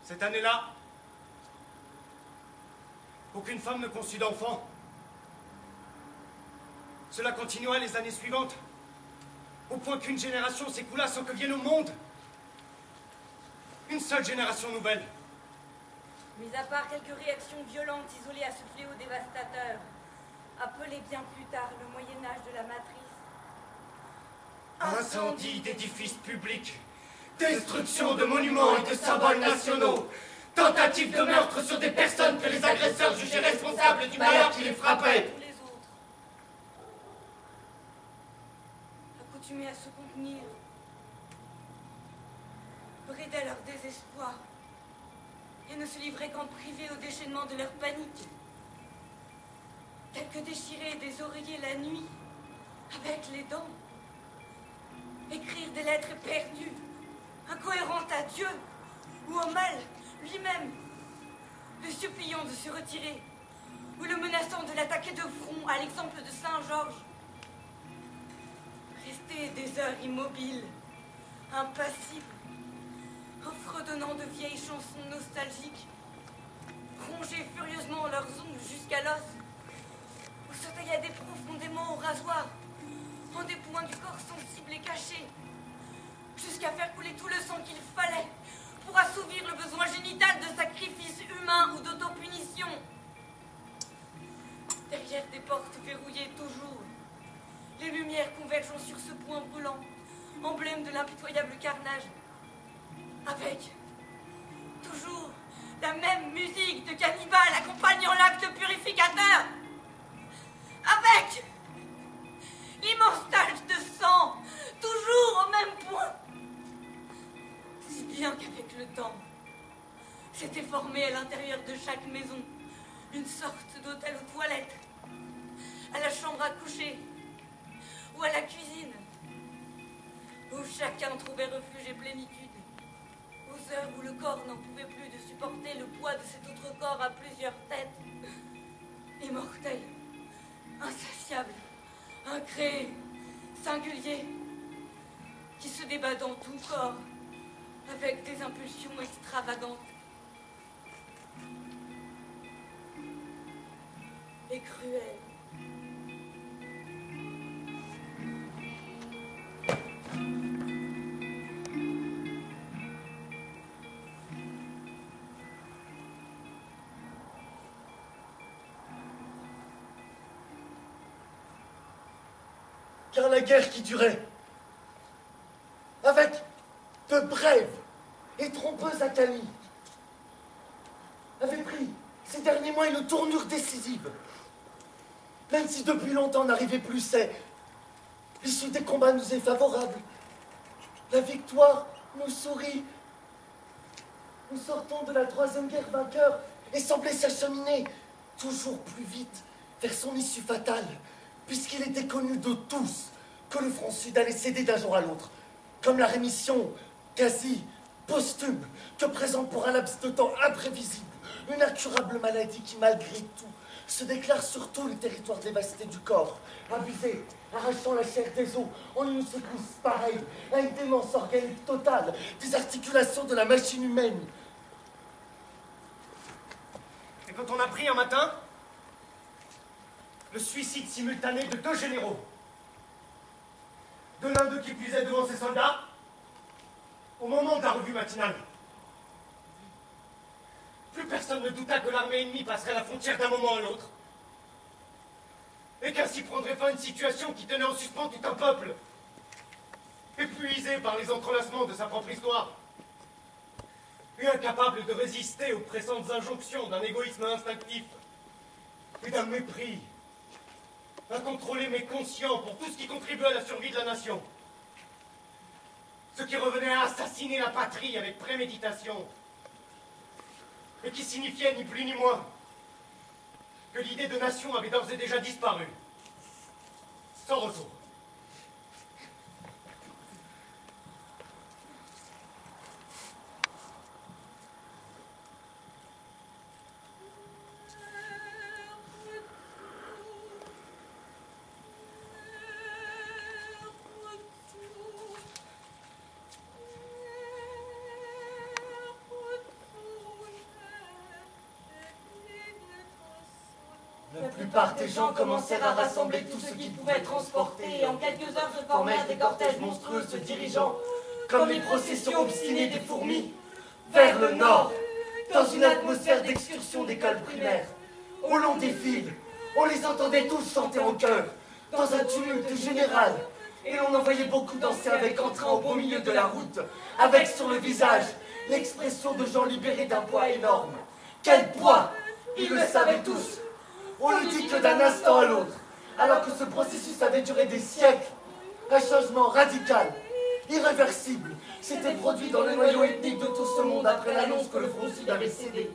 Cette année-là, aucune femme ne conçut d'enfant. Cela continua les années suivantes, au point qu'une génération s'écoula sans que vienne au monde une seule génération nouvelle. Mis à part quelques réactions violentes isolées à ce fléau dévastateur, appelé bien plus tard le Moyen-Âge de la Matrice. Incendie d'édifices publics, destruction de monuments et de symboles nationaux, tentative de meurtre sur des personnes que les agresseurs jugeaient responsables du malheur qui les frappait. Tous les autres, accoutumés à se contenir, bridaient leur désespoir et ne se livraient qu'en privé au déchaînement de leur panique. Tels que déchirer des oreillers la nuit avec les dents, écrire des lettres perdues, incohérentes à Dieu ou au mal lui-même, le suppliant de se retirer ou le menaçant de l'attaquer de front à l'exemple de Saint Georges. Rester des heures immobiles, impassibles, en fredonnant de vieilles chansons nostalgiques, ronger furieusement leurs ongles jusqu'à l'os, ou se taillader profondément au rasoir, en dépouillant du corps sensible et caché, jusqu'à faire couler tout le sang qu'il fallait pour assouvir le besoin génital de sacrifice humain ou d'autopunition. Derrière des portes verrouillées toujours, les lumières convergent sur ce point brûlant, emblème de l'impitoyable carnage, avec toujours la même musique de cannibale accompagnant l'acte purificateur, avec l'immense tache de sang, toujours au même point. Si bien qu'avec le temps, s'était formé à l'intérieur de chaque maison une sorte d'hôtel aux toilettes, à la chambre à coucher ou à la cuisine, où chacun trouvait refuge et plénitude, aux heures où le corps n'en pouvait plus de supporter le poids de cet autre corps à plusieurs têtes, immortel, insatiable, incréé, singulier, qui se débat dans tout corps avec des impulsions extravagantes et cruelles. Car la guerre qui durait, avec de brèves et trompeuses accalmies, avait pris ces derniers mois une tournure décisive. Même si depuis longtemps n'arrivait plus, c'est l'issue des combats nous est favorable. La victoire nous sourit. Nous sortons de la Troisième Guerre vainqueur et semblait s'acheminer toujours plus vite vers son issue fatale, puisqu'il était connu de tous que le front sud allait céder d'un jour à l'autre, comme la rémission quasi posthume que présente pour un laps de temps imprévisible une incurable maladie qui, malgré tout, se déclare sur tout le territoire dévasté du corps, abusé, arrachant la chair des os en une secousse pareille à une démence organique totale des articulations de la machine humaine. Et quand on a pris un matin le suicide simultané de deux généraux, de l'un d'eux qui puisait devant ses soldats, au moment de la revue matinale, plus personne ne douta que l'armée ennemie passerait la frontière d'un moment à l'autre, et qu'ainsi prendrait fin une situation qui tenait en suspens tout un peuple, épuisé par les entrelacements de sa propre histoire, et incapable de résister aux pressantes injonctions d'un égoïsme instinctif et d'un mépris incontrôlé mais conscient pour tout ce qui contribue à la survie de la nation. Ce qui revenait à assassiner la patrie avec préméditation, et qui signifiait ni plus ni moins que l'idée de nation avait d'ores et déjà disparu, sans retour. La plupart des gens commencèrent à rassembler tout ce qu'ils pouvaient transporter, et en quelques heures se formèrent des cortèges monstrueux se dirigeant, comme les processions obstinées des fourmis, vers le nord, dans une atmosphère d'excursion d'école primaire. Au long des fils, on les entendait tous chanter en chœur, dans un tumulte général, et l'on en voyait beaucoup danser avec entrain au beau milieu de la route, avec sur le visage l'expression de gens libérés d'un poids énorme. Quel poids! Ils le savaient tous. On ne dit que d'un instant à l'autre, alors que ce processus avait duré des siècles. Un changement radical, irréversible, s'était produit dans le noyau ethnique de tout ce monde après l'annonce que le Front Sud avait cédé.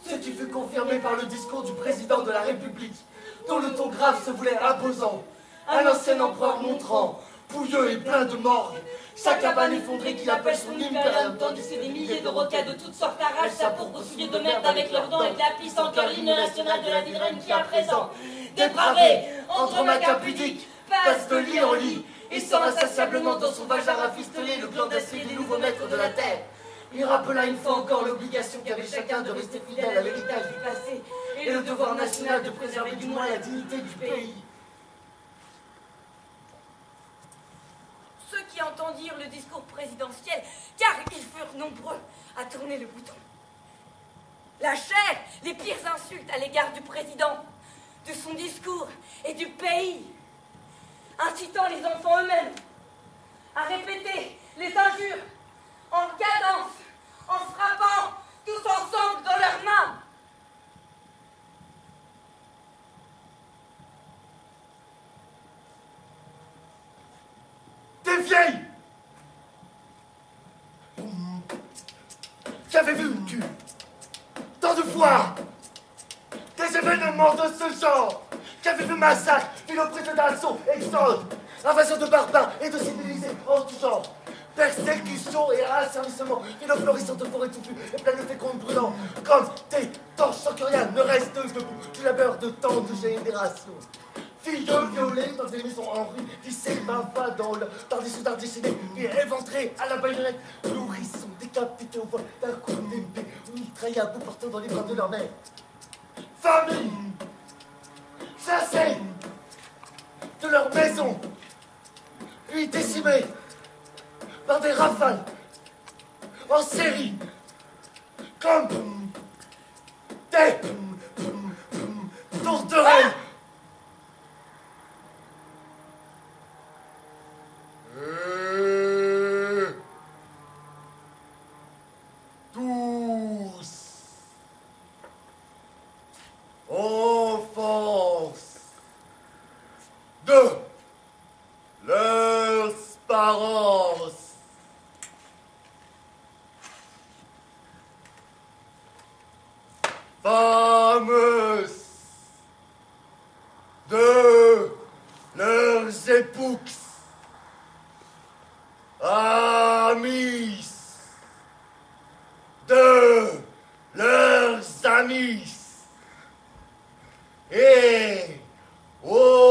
Ce qui fut confirmé par le discours du président de la République, dont le ton grave se voulait imposant. Un ancien empereur montrant, pouilleux et plein de morgue, sa cabane effondrée qu'il appelle son impérium, tandis que des milliers de roquets de toutes sortes arrachent sa pourpre souillée de merde avec leurs dents et glapissent en cœur l'hymne national de la Vidraine qui à présent, dépravé, entre macaques pudiques, passe de lit en lit et sort insatiablement dans son vagin rafistolé le gland d'acier des nouveaux maîtres de la terre. Il rappela une fois encore l'obligation qu'avait chacun de rester fidèle à l'héritage du passé et le devoir national de préserver du moins la dignité du pays. Ceux qui entendirent le discours présidentiel, car ils furent nombreux à tourner le bouton, lâchèrent les pires insultes à l'égard du président, de son discours et du pays, incitant les enfants eux-mêmes à répéter les injures en cadence, en frappant tous ensemble dans leurs mains. Des vieilles qui avaient vécu tant de fois des événements de ce genre, qui avaient vu massacre, philoprète d'assaut, exode, invasion de barbares et de civilisés en tout genre, persécution et asservissement, et le florissant de forêts touffues et plein de fécondes brûlants, comme des torches sans que rien ne reste debout du labeur de tant de générations. Filles violées dans des maisons en rue, tissées pas dans le par des soudards décédés et éventrés à la baïonnette, nourrissons décapités au vol d'un coup d'épée, mitraillés à bout portant dans les bras de leur mère. Famille, chassées de leur maison, puis décimées par des rafales en série, comme des tourterelles. Tous offense de leurs parents, fameuses de leurs épouses, amis de leurs amis, et autres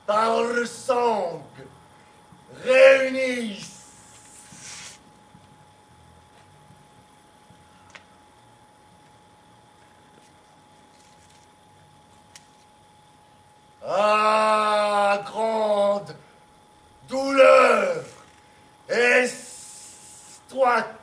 par le sang réunis. À grande douleur, estroite,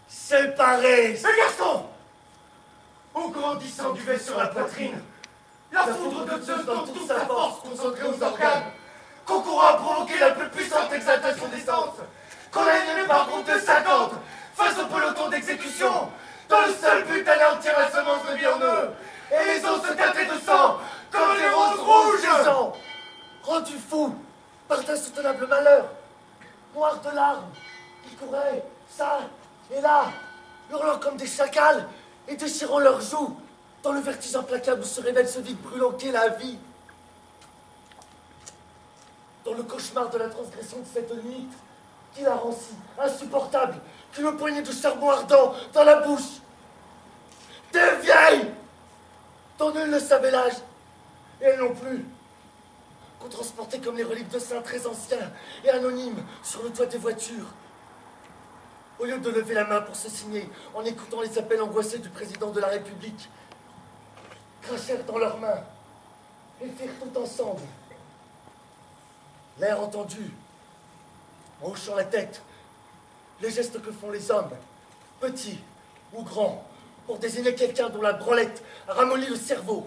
séparée. Ce garçon, au grandissant du vaisseau sur la poitrine, la foudre de Zeus dans toute sa force concentrée aux organes, concourant à provoquer la plus puissante exaltation des sens, qu'on a élevé par groupe de 50 face au peloton d'exécution, dans le seul but d'anéantir la semence de vie en eux, et les os se tâtaient de sang, comme des roses rouges. Rendus fous par d'insoutenables malheurs, noirs de larmes, ils couraient, ça et là, hurlant comme des chacals et déchirant leurs joues, dans le vertige implacable où se révèle ce vide brûlant qu'est la vie. Dans le cauchemar de la transgression de cette nuit, qui la rend si insupportable qu'une poignée de charbon ardent dans la bouche. Des vieilles dont nul ne savait l'âge, et elles non plus, qu'on transportait comme les reliques de saints très anciens et anonymes sur le toit des voitures. au lieu de lever la main pour se signer, en écoutant les appels angoissés du président de la République, crachèrent dans leurs mains et firent tout ensemble. L'air entendu, en hochant la tête, les gestes que font les hommes, petits ou grands, pour désigner quelqu'un dont la branlette a ramolli le cerveau